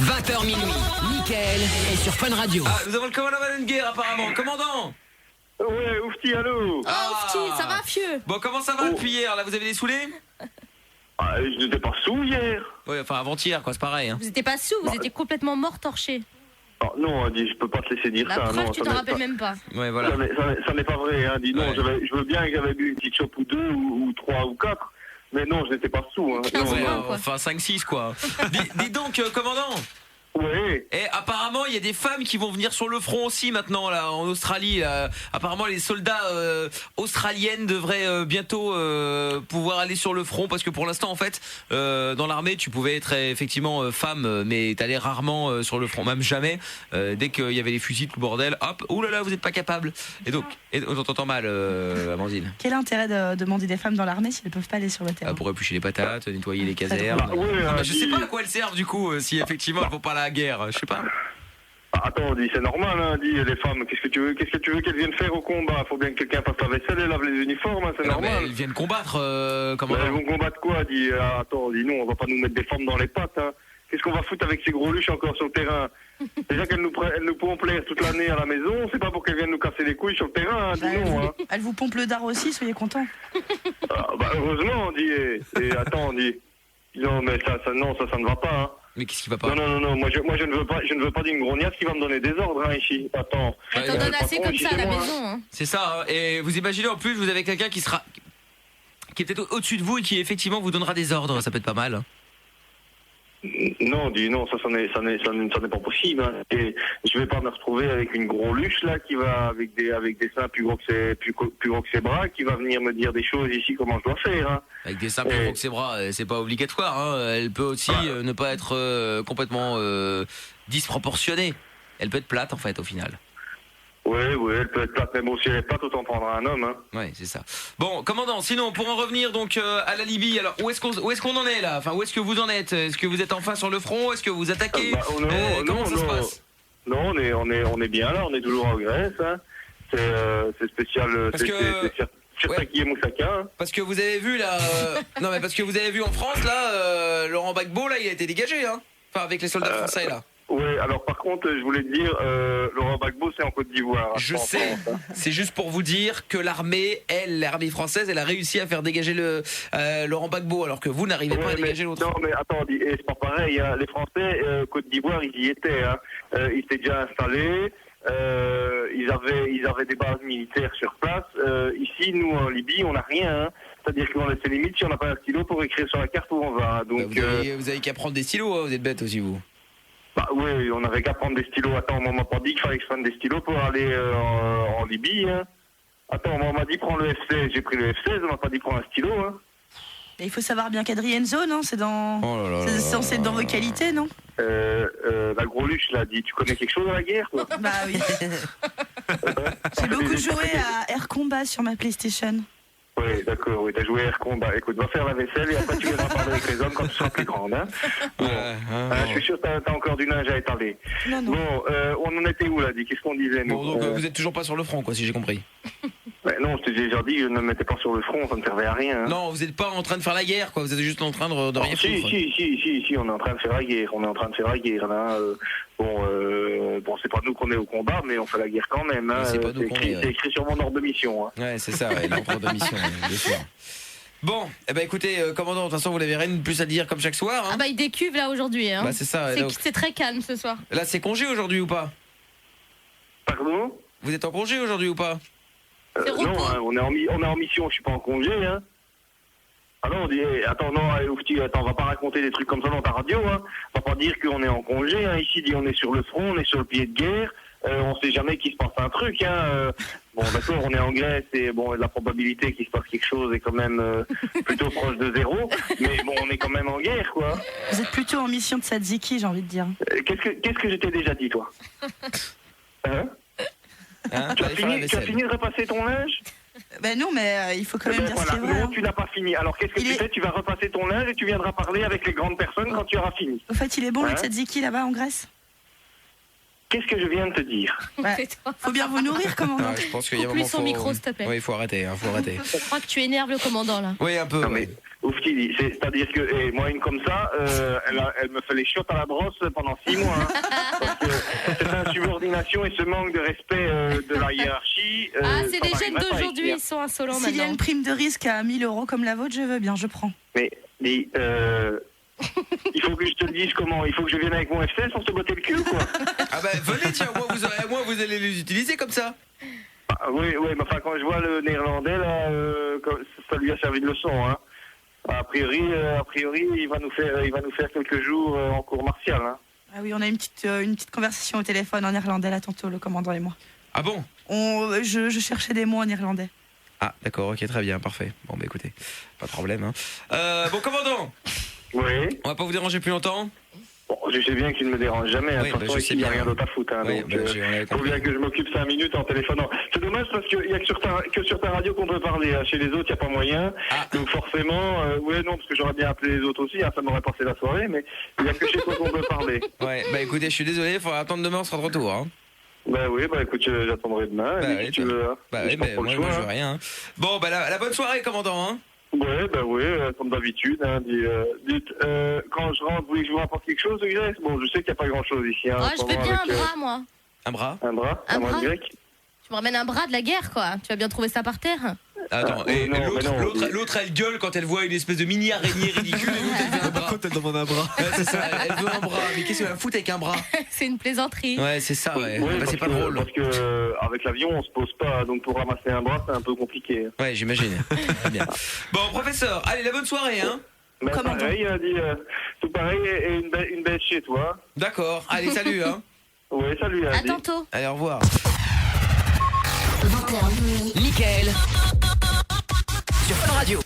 20h minuit, Mickaël est sur Fun Radio. Ah, nous avons le commandant Malenguer apparemment. Commandant. Ouais, Oufti, allô. Oufti, ça va, fieu? Bon, comment ça va depuis hier? Là, vous avez des saoulés? Je n'étais pas sous hier. Oui, enfin avant-hier, quoi, c'est pareil. Hein. Vous étiez pas sous, vous étiez complètement mort torché. Oh, non, dis, je peux pas te laisser dire La ça. preuve, Non, tu te rappelles même pas. Ouais, voilà. Ça n'est pas vrai, hein. Dis, non, Ouais. je veux bien que j'avais bu une petite chope ou deux, ou trois, ou quatre. Mais non, je n'étais pas sous, hein. 15 Non, Ouais, ans, quoi. enfin 5-6 quoi. Dis donc, commandant. Ouais. Et apparemment, il y a des femmes qui vont venir sur le front aussi maintenant là en Australie. Là. Apparemment, les soldats australiennes devraient bientôt pouvoir aller sur le front parce que pour l'instant, en fait, dans l'armée, tu pouvais être effectivement femme, mais t'allais rarement sur le front, même jamais. Dès qu'il y avait les fusils, tout le bordel, hop, oulala, vous n'êtes pas capable. Et donc, on t'entend mal, Amandine. Quel intérêt de demander des femmes dans l'armée si elles ne peuvent pas aller sur le terrain? Pour éplucher les patates, nettoyer les casernes. Bah, ouais, Non, mais je sais dis- pas à quoi elles servent du coup, si effectivement elles vont pas à la guerre. Je sais pas. Attends, dis, c'est normal, hein. Dis, les femmes, qu'est-ce que tu veux qu'elles viennent faire au combat? Faut bien que quelqu'un fasse la vaisselle et lave les uniformes, hein, c'est Non, mais normal. elles viennent combattre, comment Elles vont combattre quoi? Dis, attends, dis, non, on va pas nous mettre des formes dans les pattes, hein. Qu'est-ce qu'on va foutre avec ces gros luches encore sur le terrain? Déjà qu'elles nous pompent l'air toute l'année à la maison, c'est pas pour qu'elles viennent nous casser les couilles sur le terrain, hein, dis non, hein. Elle vous pompe le dard aussi, soyez contents. Heureusement, dis, et attends, dis. Non, mais ça ne va pas, hein. Mais qu'est-ce qui va pas? Non, moi je ne veux pas d'une grognasse qui va me donner des ordres, hein, ici. Attends. Elle t'en donne assez comme ça à la maison. Hein. C'est ça, hein. Et vous imaginez en plus, vous avez quelqu'un qui est peut-être au-dessus de vous et qui effectivement vous donnera des ordres, ça peut être pas mal. Non, dis non, ça n'est pas possible, hein. Et je vais pas me retrouver avec une greluche là qui va avec des seins plus gros que ses bras, qui va venir me dire des choses ici comment je dois faire, hein. Avec des seins plus gros que ses bras, c'est pas obligatoire, hein. Elle peut aussi ne pas être complètement disproportionnée. Elle peut être plate en fait au final. Ouais, elle peut être plate, mais bon, si elle est plate, autant prendre un homme, hein. Ouais, c'est ça. Bon, commandant, sinon, pour en revenir donc à la Libye, alors où est-ce qu'on en est là? Enfin, où est-ce que vous en êtes? Est-ce que vous êtes enfin sur le front? Est-ce que vous attaquez? Comment ça se passe? Non, on est bien là, on est toujours en Grèce, hein. C'est spécial, Parce que- c'est Chertaki et Moussaka, hein. Parce que vous avez vu là, non mais parce que vous avez vu en France là, Laurent Gbagbo là, il a été dégagé, hein. Enfin, avec les soldats français là. Ouais, alors par contre, je voulais te dire, Laurent Gbagbo, c'est en Côte d'Ivoire. Je en sais, France, hein. c'est juste pour vous dire que l'armée française, elle a réussi à faire dégager Laurent Gbagbo, alors que vous n'arrivez pas à Ouais, dégager l'autre. Non, mais attends, c'est pas pareil, hein. Les Français, Côte d'Ivoire, ils y étaient, hein. Ils étaient déjà installés, ils avaient des bases militaires sur place. Ici, nous, en Libye, on n'a rien, hein. C'est-à-dire qu'on laisse limite si on n'a pas un stylo pour écrire sur la carte où on va, hein. Donc, Vous avez qu'à prendre des stylos, hein, vous êtes bêtes aussi vous. bah oui, on avait qu'à prendre des stylos. Attends, on m'a pas dit qu'il fallait que je prenne des stylos pour aller en Libye, hein. Attends, on m'a dit prends le F16, j'ai pris le F16, on m'a pas dit prends un stylo, hein. Et il faut savoir bien quadriller une zone, hein. C'est censé être dans vos qualités, non? La greluche l'a dit, tu connais quelque chose de la guerre, toi? Bah oui. J'ai beaucoup joué à Air Combat sur ma PlayStation. Oui, d'accord, oui, t'as joué Air Combat. Écoute, va faire la vaisselle et après tu viendras parler avec les hommes quand tu seras plus grande, hein. Bon. Je suis sûr que t'as encore du linge à étaler. Non. Bon, on en était où là, dit? Qu'est-ce qu'on disait, nous? Bon, donc vous êtes toujours pas sur le front, quoi, si j'ai compris. Non, je t'ai déjà dit, je ne me mettais pas sur le front, ça ne servait à rien, hein. Non, vous êtes pas en train de faire la guerre, quoi, vous êtes juste en train de rien foutre. Si, on est en train de faire la guerre, là. Bon, c'est pas nous qu'on est au combat, mais on fait la guerre quand même, hein. C'est pas nous qu'on est, ouais. C'est écrit sur mon ordre de mission, hein. Ouais, c'est ça, ouais, l'ordre de mission, bien sûr. Bon, eh ben écoutez, commandant, de toute façon, vous n'avez rien de plus à dire comme chaque soir, hein. Ah bah il décuve là aujourd'hui. Hein. Bah c'est ça, donc, C'est très calme ce soir. là c'est congé aujourd'hui ou pas? Pardon? Vous êtes en congé aujourd'hui ou pas? C'est repos. Non, hein, on est en mission, je suis pas en congé, hein. Ah non, attends, non, Oufti, attends, on va pas raconter des trucs comme ça dans ta radio, hein. On va pas dire qu'on est en congé, hein. Ici, on est sur le front, on est sur le pied de guerre, on sait jamais qu'il se passe un truc, hein. Bon, d'accord, on est en Grèce et bon, la probabilité qu'il se passe quelque chose est quand même plutôt proche de zéro, mais bon, on est quand même en guerre, quoi. Vous êtes plutôt en mission de tzatziki, j'ai envie de dire. Qu'est-ce que je t'ai déjà dit, toi? Hein? Tu as fini de repasser ton linge? Ben non, mais il faut quand même dire ce qui est vrai. Non, Hein. tu n'as pas fini. Alors qu'est-ce que tu fais? Tu vas repasser ton linge et tu viendras parler avec les grandes personnes quand tu auras fini. Au fait, il est bon le Hein? tzatziki là-bas en Grèce? Qu'est-ce que je viens de te dire? Ouais. Tais-toi. Faut bien vous nourrir, commandant. Ouais, je pense qu'il y a un Coupe-lui moment, son micro, s'il te plaît. Oui, il faut arrêter, faut arrêter. Je crois que tu énerves le commandant là. Oui, un peu. Non mais, Oufti, c'est-à-dire que moi, une comme ça, elle me fait les chiottes à la brosse pendant 6 mois. Hein, parce que cette insubordination et ce manque de respect de la hiérarchie... Ah, c'est ça les m'arrive jeunes pas ici, d'aujourd'hui, hein. ils sont insolents S'il y a maintenant. une prime de risque à 1000 € comme la vôtre, je veux bien, je prends. Mais, il faut que je te le dise comment? Il faut que je vienne avec mon F16 pour te botter le cul ou quoi? Ah bah venez, tiens, moi vous allez les utiliser comme ça. Ah, oui, mais enfin, quand je vois le néerlandais, là, ça lui a servi de leçon, hein. A priori, il va nous faire quelques jours en cours martial, hein. Ah oui, on a une petite conversation au téléphone en irlandais là tantôt, le commandant et moi. Ah bon? Je cherchais des mots en irlandais. Ah d'accord, ok, très bien, parfait. Bon bah écoutez, pas de problème. Hein. Bon commandant, Oui. on va pas vous déranger plus longtemps. Bon, je sais bien qu'il ne me dérange jamais, hein. Oui, De toute bah, façon, je sais ici, il n'y a bien. rien d'autre à foutre, hein. Oui, Donc, bah, on avait faut compris. bien que je m'occupe 5 minutes en téléphonant. C'est dommage parce qu'il n'y a que sur ta radio qu'on peut parler, hein. Chez les autres, il n'y a pas moyen. Ah. Donc forcément, ouais, non, parce que j'aurais bien appelé les autres aussi, hein, ça m'aurait passé la soirée, mais il n'y a que chez toi qu'on peut parler. Ouais, bah écoutez, je suis désolé, il faudra attendre demain, on sera de retour. Hein. Bah oui, bah écoute, j'attendrai demain, Bah et oui, si tu veux. Hein. Bah J'ai oui, pas mais trop le moi, choix, je hein. veux rien. Hein. Bon, bah la bonne soirée, commandant. Hein. Ouais, bah oui, comme d'habitude. Hein, dites, quand je rentre, vous voulez que je vous rapporte quelque chose, Grèce? Bon, je sais qu'il n'y a pas grand-chose ici. Hein, Oh, en je ce veux moment, bien un avec, bras, moi. Un bras? Un bras? Un Un bras bras de grec? Tu me ramènes un bras de la guerre, quoi. Tu vas bien trouver ça par terre. Attends, Ah, et non, mais non, l'autre, elle gueule quand elle voit une espèce de mini araignée ridicule et l'autre, elle veut un bras. Elle demande un bras. Ouais, c'est ça, elle veut un bras. Mais qu'est-ce qu'elle va foutre avec un bras? C'est une plaisanterie. Ouais, c'est ça, ouais. Oui, Bah, parce c'est pas que, drôle. Parce que avec l'avion, on se pose pas, donc pour ramasser un bras, c'est un peu compliqué. Ouais, j'imagine. Très bien. Bon, professeur, allez, la bonne soirée, hein. Mais Commandant. pareil, tout pareil, et une bête chez toi. D'accord, allez, salut, hein. Oui, salut, À Andy. tantôt. Allez, au revoir. 20h minuit. Mickaël sur Fun Radio.